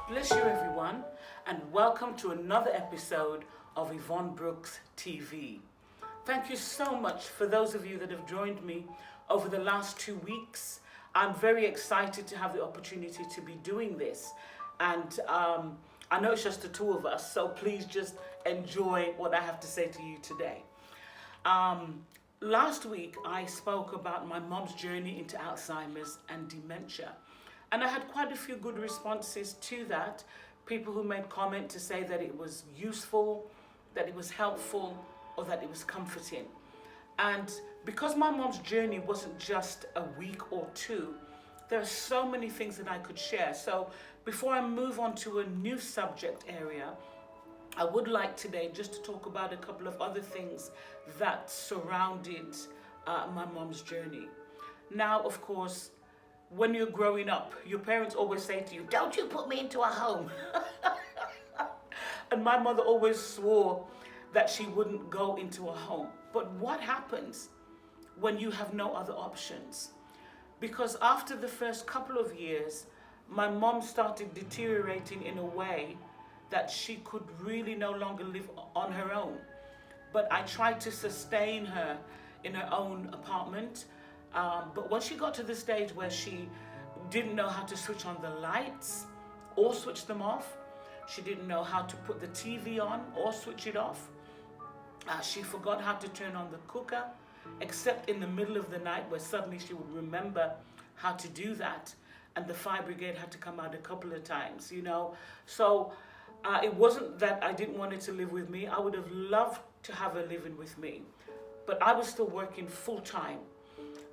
Bless you, everyone, and welcome to another episode of Yvonne Brooks TV. Thank you so much for those of you that have joined me over the last 2 weeks. I'm very excited to have the opportunity to be doing this, and I know it's just the two of us, so please just enjoy what I have to say to you today. Last week I spoke about my mom's journey into Alzheimer's and dementia. And I had quite a few good responses to that. People who made comment to say that it was useful, that it was helpful, or that it was comforting. And because my mom's journey wasn't just a week or two, there are so many things that I could share. So before I move on to a new subject area, I would like today just to talk about a couple of other things that surrounded my mom's journey. Now, of course, when you're growing up, your parents always say to you, "Don't you put me into a home." And my mother always swore that she wouldn't go into a home. But what happens when you have no other options? Because after the first couple of years, my mom started deteriorating in a way that she could really no longer live on her own. But I tried to sustain her in her own apartment. But when she got to the stage where she didn't know how to switch on the lights or switch them off, she didn't know how to put the TV on or switch it off. She forgot how to turn on the cooker, except in the middle of the night where suddenly she would remember how to do that. And the fire brigade had to come out a couple of times, you know. So it wasn't that I didn't want her to live with me. I would have loved to have her living with me. But I was still working full time.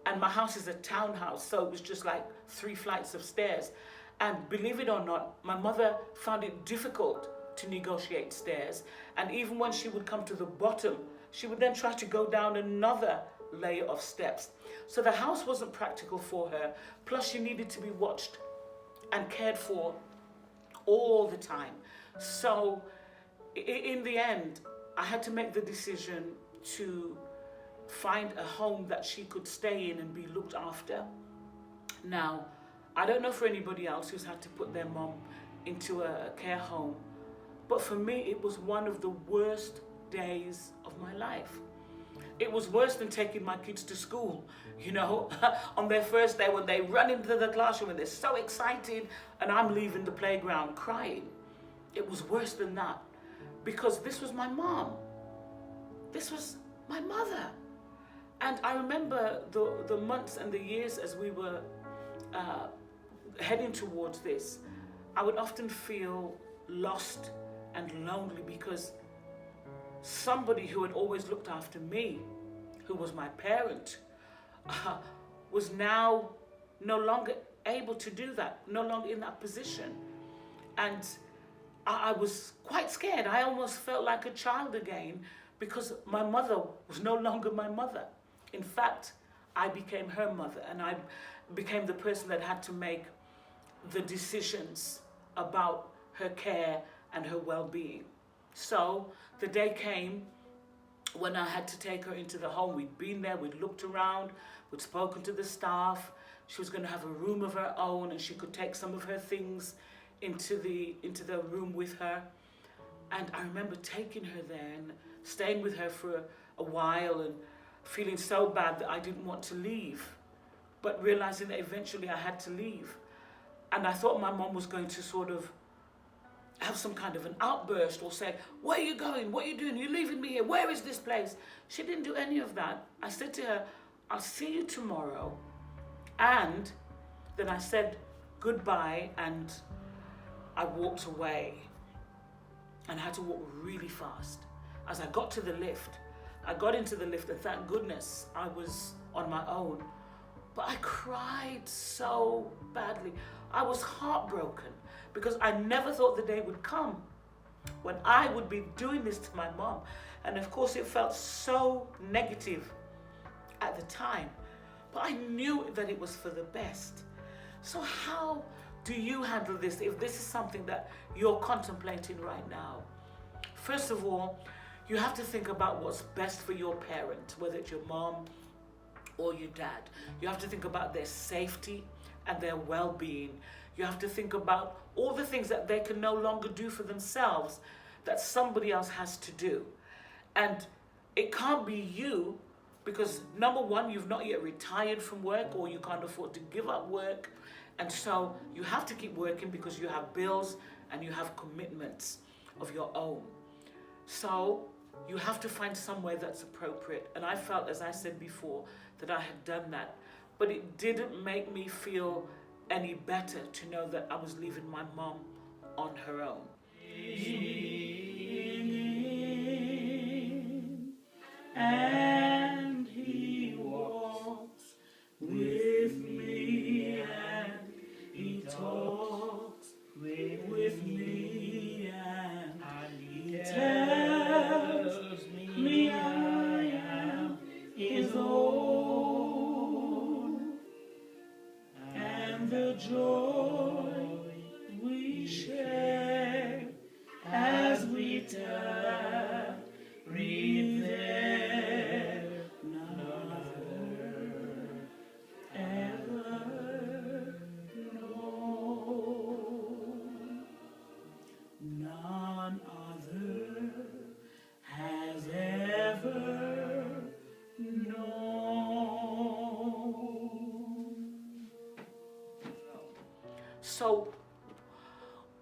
And my house is a townhouse, so it was just like 3 flights of stairs. And believe it or not, my mother found it difficult to negotiate stairs. And even when she would come to the bottom, she would then try to go down another layer of steps. So the house wasn't practical for her. Plus she needed to be watched and cared for all the time. So in the end, I had to make the decision to find a home that she could stay in and be looked after. Now, I don't know for anybody else who's had to put their mom into a care home, but for me, it was one of the worst days of my life. It was worse than taking my kids to school, you know, on their first day when they run into the classroom and they're so excited and I'm leaving the playground crying. It was worse than that because this was my mom. This was my mother. And I remember the months and the years as we were heading towards this, I would often feel lost and lonely because somebody who had always looked after me, who was my parent, was now no longer able to do that, no longer in that position. And I was quite scared. I almost felt like a child again because my mother was no longer my mother. In fact, I became her mother and I became the person that had to make the decisions about her care and her well-being. So the day came when I had to take her into the home. We'd been there, we'd looked around, we'd spoken to the staff. She was going to have a room of her own and she could take some of her things into the room with her. And I remember taking her there and staying with her for a while and feeling so bad that I didn't want to leave, but realizing that eventually I had to leave. And I thought my mom was going to sort of have some kind of an outburst or say, "Where are you going? What are you doing? You're leaving me here. Where is this place?" She didn't do any of that. I said to her, "I'll see you tomorrow." And then I said goodbye and I walked away and I had to walk really fast. As I got to the lift, I got into the lift and thank goodness I was on my own. But I cried so badly. I was heartbroken because I never thought the day would come when I would be doing this to my mom. And of course it felt so negative at the time, but I knew that it was for the best. So how do you handle this if this is something that you're contemplating right now? First of all, you have to think about what's best for your parent, whether it's your mom or your dad. You have to think about their safety and their well-being. You have to think about all the things that they can no longer do for themselves that somebody else has to do. And it can't be you, because number one, you've not yet retired from work, or you can't afford to give up work. And so you have to keep working because you have bills and you have commitments of your own. So you have to find somewhere that's appropriate. And I felt, as I said before, that I had done that. But it didn't make me feel any better to know that I was leaving my mom on her own. And he walks with me, and he talks with me, and he tells me I am his own, and the joy we share as we tarry there, none other ever known. None other has ever known. So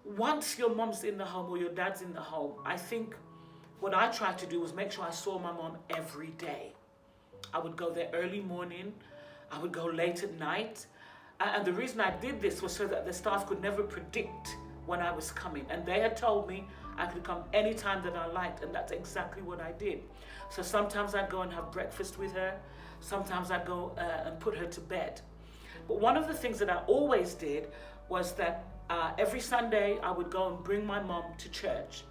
once your mom's in the home or your dad's in the home, I think what I tried to do was make sure I saw my mom every day. I would go there early morning, I would go late at night. And the reason I did this was so that the staff could never predict when I was coming. And they had told me I could come anytime that I liked, and that's exactly what I did. So sometimes I'd go and have breakfast with her. Sometimes I'd go and put her to bed. But one of the things that I always did was that every Sunday I would go and bring my mom to church.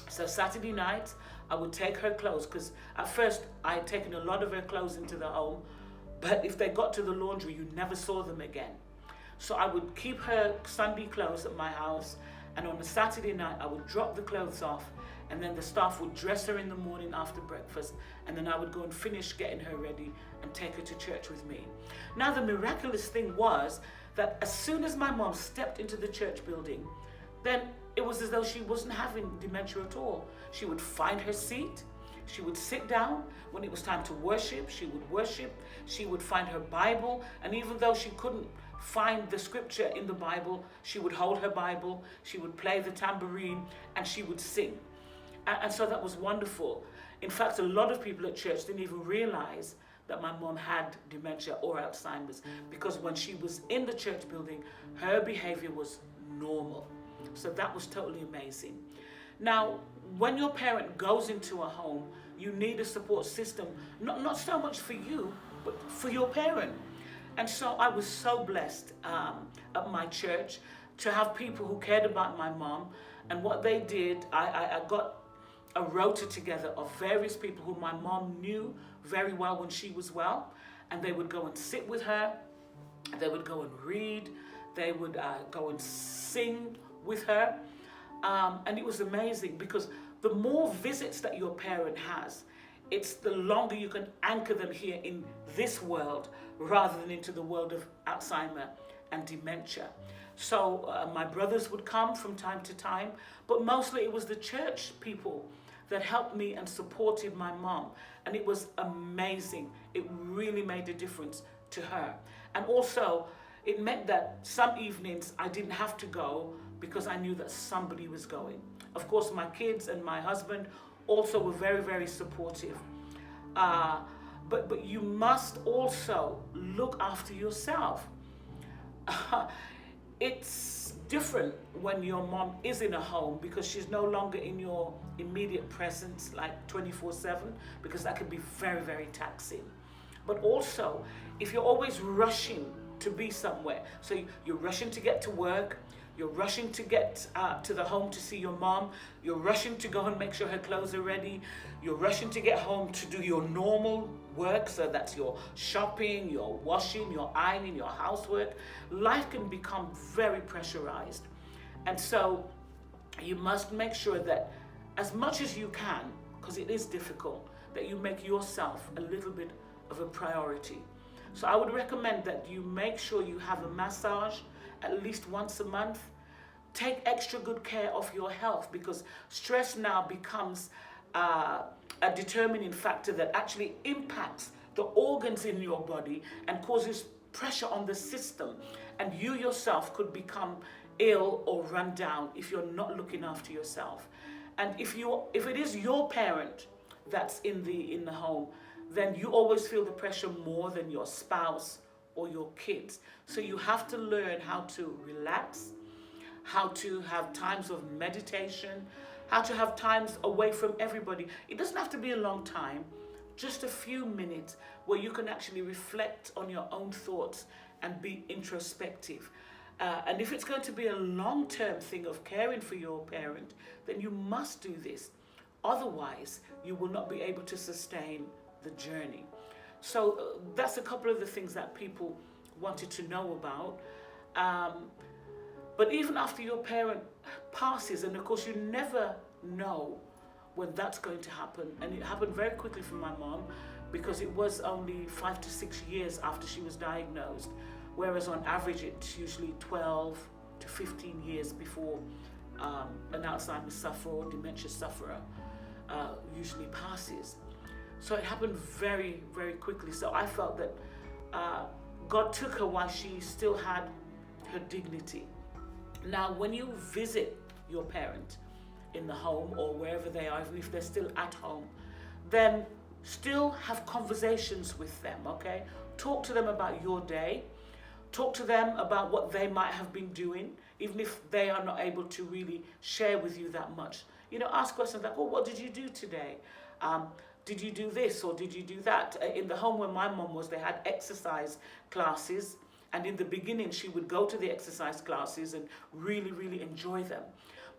So Saturday nights, I would take her clothes, because at first I had taken a lot of her clothes into the home, but if they got to the laundry, you never saw them again. So I would keep her Sunday clothes at my house, and on a Saturday night, I would drop the clothes off, and then the staff would dress her in the morning after breakfast, and then I would go and finish getting her ready and take her to church with me. Now, the miraculous thing was that as soon as my mom stepped into the church building, then it was as though she wasn't having dementia at all. She would find her seat. She would sit down. When it was time to worship, she would worship. She would find her Bible. And even though she couldn't find the scripture in the Bible, she would hold her Bible. She would play the tambourine and she would sing. And so that was wonderful. In fact, a lot of people at church didn't even realize that my mom had dementia or Alzheimer's, because when she was in the church building, her behavior was normal. So that was totally amazing. Now, when your parent goes into a home, you need a support system, not so much for you, but for your parent. And so I was so blessed at my church to have people who cared about my mom. And what they did, I got a rota together of various people who my mom knew very well when she was well. And they would go and sit with her. They would go and read. They would go and sing with her. And it was amazing, because the more visits that your parent has, it's the longer you can anchor them here in this world rather than into the world of Alzheimer and dementia. So my brothers would come from time to time, but mostly it was the church people that helped me and supported my mom. And it was amazing. It really made a difference to her. And also, it meant that some evenings I didn't have to go because I knew that somebody was going. Of course, my kids and my husband also were very, very supportive. But you must also look after yourself. It's different when your mom is in a home, because she's no longer in your immediate presence like 24/7, because that can be very, very taxing. But also, if you're always rushing to be somewhere, so you're rushing to get to work, you're rushing to get to the home to see your mom, you're rushing to go and make sure her clothes are ready, you're rushing to get home to do your normal work, so that's your shopping, your washing, your ironing, your housework, life can become very pressurized. And so you must make sure that as much as you can, because it is difficult, that you make yourself a little bit of a priority. So I would recommend that you make sure you have a massage at least once a month. Take extra good care of your health, because stress now becomes a determining factor that actually impacts the organs in your body and causes pressure on the system. And you yourself could become ill or run down if you're not looking after yourself. And if it is your parent that's in the home, then you always feel the pressure more than your spouse or your kids. So you have to learn how to relax, how to have times of meditation, how to have times away from everybody. It doesn't have to be a long time, just a few minutes where you can actually reflect on your own thoughts and be introspective. And if it's going to be a long-term thing of caring for your parent, then you must do this. Otherwise, you will not be able to sustain the journey. So that's a couple of the things that people wanted to know about. But even after your parent passes, and of course you never know when that's going to happen, and it happened very quickly for my mom, because it was only 5 to 6 years after she was diagnosed, whereas on average it's usually 12 to 15 years before an Alzheimer's sufferer or dementia sufferer usually passes. So it happened very, very quickly. So I felt that God took her while she still had her dignity. Now, when you visit your parent in the home or wherever they are, even if they're still at home, then still have conversations with them, okay? Talk to them about your day. Talk to them about what they might have been doing, even if they are not able to really share with you that much. You know, ask questions like, oh, what did you do today? Did you do this or did you do that? In the home where my mom was, they had exercise classes. And in the beginning, she would go to the exercise classes and really, really enjoy them.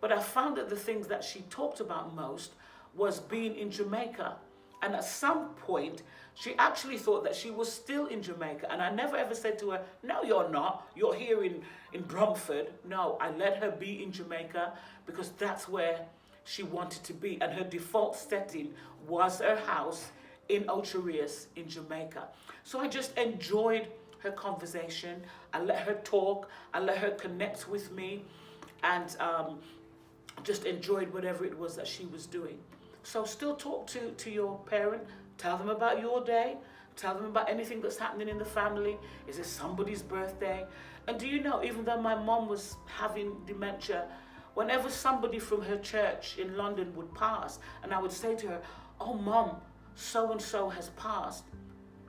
But I found that the things that she talked about most was being in Jamaica. And at some point, she actually thought that she was still in Jamaica. And I never ever said to her, no, you're not. You're here in Bromford. No, I let her be in Jamaica because that's where she wanted to be. And her default setting was her house in Ocho Rios in Jamaica. So I just enjoyed her conversation. I let her talk. I let her connect with me, and just enjoyed whatever it was that she was doing. So still talk to your parent. Tell them about your day. Tell them about anything that's happening in the family. Is it somebody's birthday? And do you know, even though my mom was having dementia, whenever somebody from her church in London would pass, and I would say to her, oh, Mom, so-and-so has passed,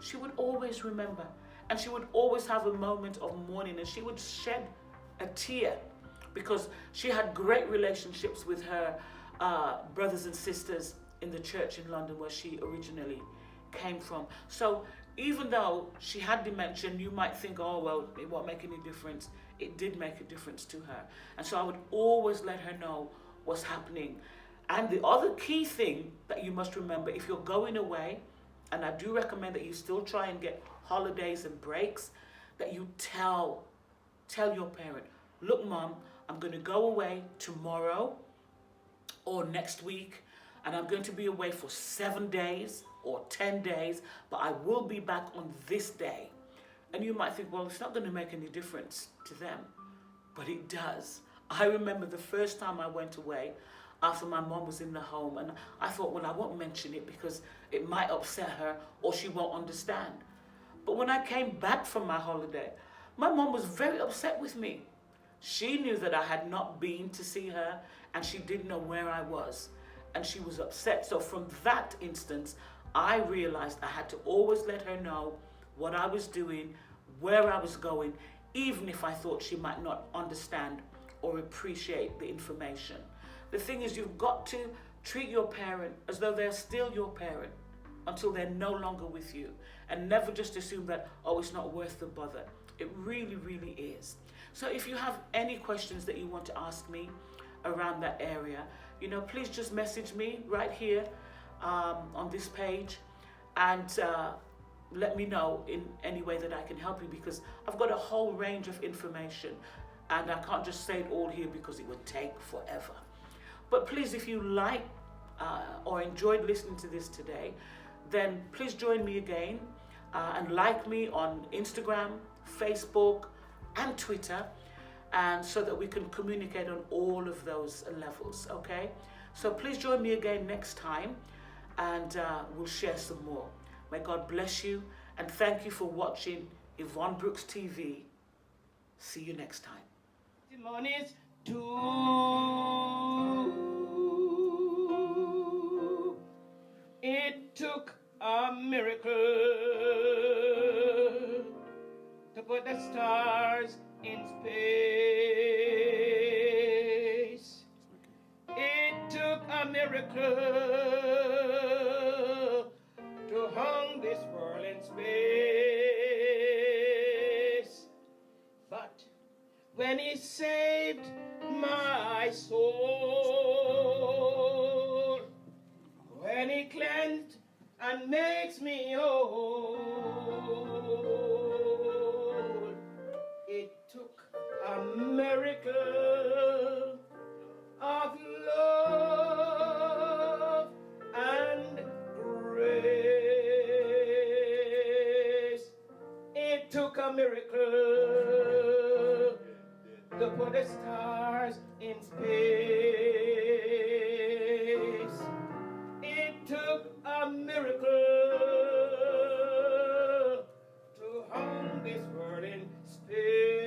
she would always remember. And she would always have a moment of mourning, and she would shed a tear because she had great relationships with her brothers and sisters in the church in London where she originally came from. So even though she had dementia, you might think, oh, well, it won't make any difference. It did make a difference to her. And so I would always let her know what's happening. And the other key thing that you must remember, if you're going away, and I do recommend that you still try and get holidays and breaks, that you tell your parent, look, Mom, I'm going to go away tomorrow or next week, and I'm going to be away for 7 days or 10 days, but I will be back on this day. And you might think, well, it's not going to make any difference to them, but it does. I remember the first time I went away after my mom was in the home, and I thought, well, I won't mention it because it might upset her or she won't understand. But when I came back from my holiday, my mom was very upset with me. She knew that I had not been to see her, and she didn't know where I was, and she was upset. So from that instance, I realized I had to always let her know what I was doing, where I was going, even if I thought she might not understand or appreciate the information. The thing is, you've got to treat your parent as though they're still your parent until they're no longer with you, and never just assume that, oh, it's not worth the bother. It really, really is. So if you have any questions that you want to ask me around that area, please just message me right here on this page, and let me know in any way that I can help you, because I've got a whole range of information and I can't just say it all here because it would take forever. But please, if you like or enjoyed listening to this today, then please join me again. and like me on Instagram, Facebook, and Twitter, and so that we can communicate on all of those levels, okay? So please join me again next time, and we'll share some more. May God bless you, and thank you for watching Yvonne Brooks TV. See you next time. Testimonies too. It took a miracle to put the stars in space. It took a miracle to hang this world in space. But when he saved my soul, when he cleansed and makes me whole, it took a miracle of love and grace. It took a miracle to put the stars in space. It took a miracle to hang this world in space.